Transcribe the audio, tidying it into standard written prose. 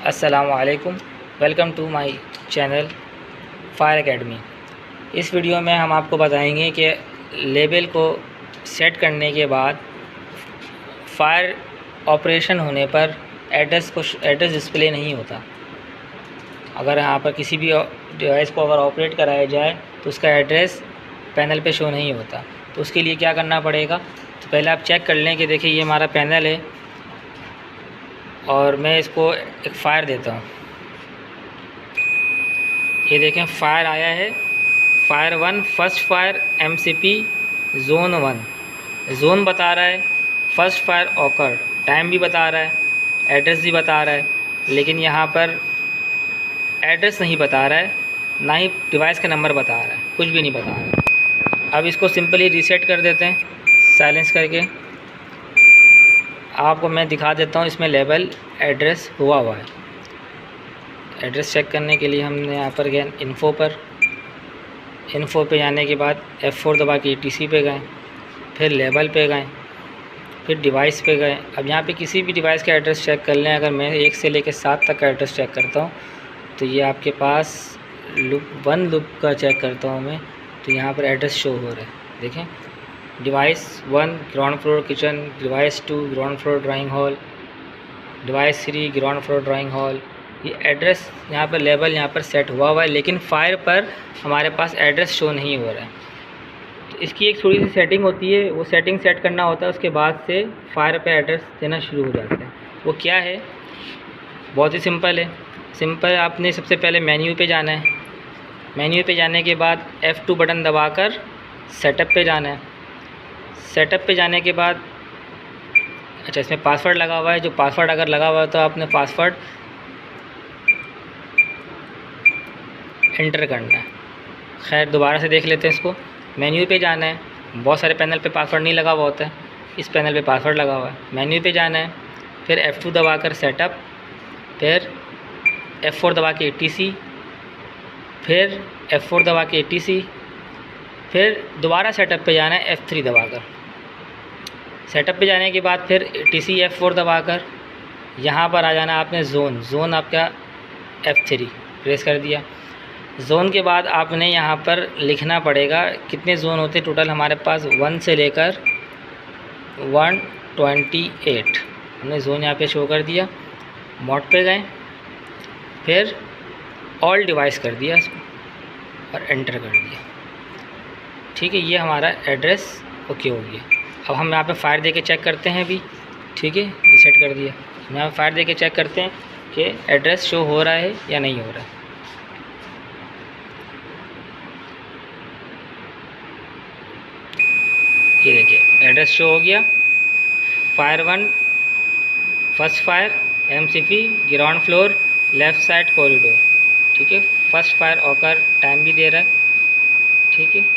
अस्सलामुअलैकुम, welcome to my channel Fire Academy. इस video में हम आपको बताएंगे कि लेबल को सेट करने के बाद फायर ऑपरेशन होने पर एड्रेस डिस्प्ले नहीं होता। अगर यहाँ पर किसी भी डिवाइस को अगर ऑपरेट कराया जाए तो उसका एड्रेस पैनल पे शो नहीं होता। तो उसके लिए क्या करना पड़ेगा, तो पहले आप चेक कर लें कि देखिए ये हमारा पैनल है और मैं इसको एक फायर देता हूँ। ये देखें फायर आया है, fire 1 first fire MCP zone 1 zone बता रहा है, फर्स्ट फायर ऑकर टाइम भी बता रहा है, एड्रेस भी बता रहा है, लेकिन यहाँ पर एड्रेस नहीं बता रहा है, ना ही डिवाइस का नंबर बता रहा है, कुछ भी नहीं बता रहा है। अब इसको सिंपली रीसेट कर देते हैं साइलेंस करके। आपको मैं दिखा देता हूँ, इसमें लेबल एड्रेस हुआ है। एड्रेस चेक करने के लिए हमने यहाँ पर गए इन्फो पे जाने के बाद F4 दबा के ETC पे गए, फिर लेबल पे गए, फिर डिवाइस पे गए। अब यहाँ पे किसी भी डिवाइस का एड्रेस चेक कर लें। अगर मैं 1 से लेकर 7 तक का एड्रेस चेक करता हूँ तो ये आपके पास लूप का चेक करता हूँ मैं, तो यहाँ पर एड्रेस शो हो रहा है। देखें, device 1 ground floor kitchen, device 2 ground floor drawing hall, device 3 ground floor drawing hall. ये एड्रेस यहाँ पर लेबल यहाँ पर सेट हुआ है, लेकिन फायर पर हमारे पास एड्रेस शो नहीं हो रहा है। तो इसकी एक थोड़ी सी सेटिंग होती है, वो सेटिंग सेट करना होता है, उसके बाद से फायर पे एड्रेस देना शुरू हो जाता है। वो क्या है, बहुत ही सिंपल है। आपने सबसे पहले मेन्यू पे जाना है। मेन्यू पे जाने के बाद F2 बटन दबाकर सेटअप पे जाना है। सेटअप पे जाने के बाद अच्छा, इसमें पासवर्ड लगा हुआ है। जो पासवर्ड अगर लगा हुआ है तो आपने पासवर्ड एंटर करना है। खैर, दोबारा से देख लेते हैं इसको। मेन्यू पे जाना है, बहुत सारे पैनल पे पासवर्ड नहीं लगा हुआ होता है, इस पैनल पे पासवर्ड लगा हुआ है। मेन्यू पे जाना है, फिर F2 दबाकर सेटअप, फिर F4 दबा के ETC, फिर F4 दबा के ETC, फिर दोबारा सेटअप पे जाना है F3 दबाकर। सेटअप पे जाने के बाद फिर ETC F4 दबाकर यहाँ पर आ जाना आपने जोन आपका F3 प्रेस कर दिया। जोन के बाद आपने यहाँ पर लिखना पड़ेगा कितने जोन होते टोटल हमारे पास, 1 से लेकर 128। हमने जोन यहाँ पे शो कर दिया। मोड पे गए, फिर ऑल डिवाइस कर दिया इसको और एंटर कर दिया। ठीक है, ये हमारा एड्रेस ओके हो गया। अब हम यहाँ पे फायर दे के चेक करते हैं अभी। ठीक है, रीसेट कर दिया। हम यहाँ पे फायर दे के चेक करते हैं कि एड्रेस शो हो रहा है या नहीं हो रहा है। ये देखिए एड्रेस शो हो गया। Fire 1 first fire MCP ground floor left side corridor. ठीक है, फर्स्ट फायर ऑकर टाइम भी दे रहा है। ठीक है।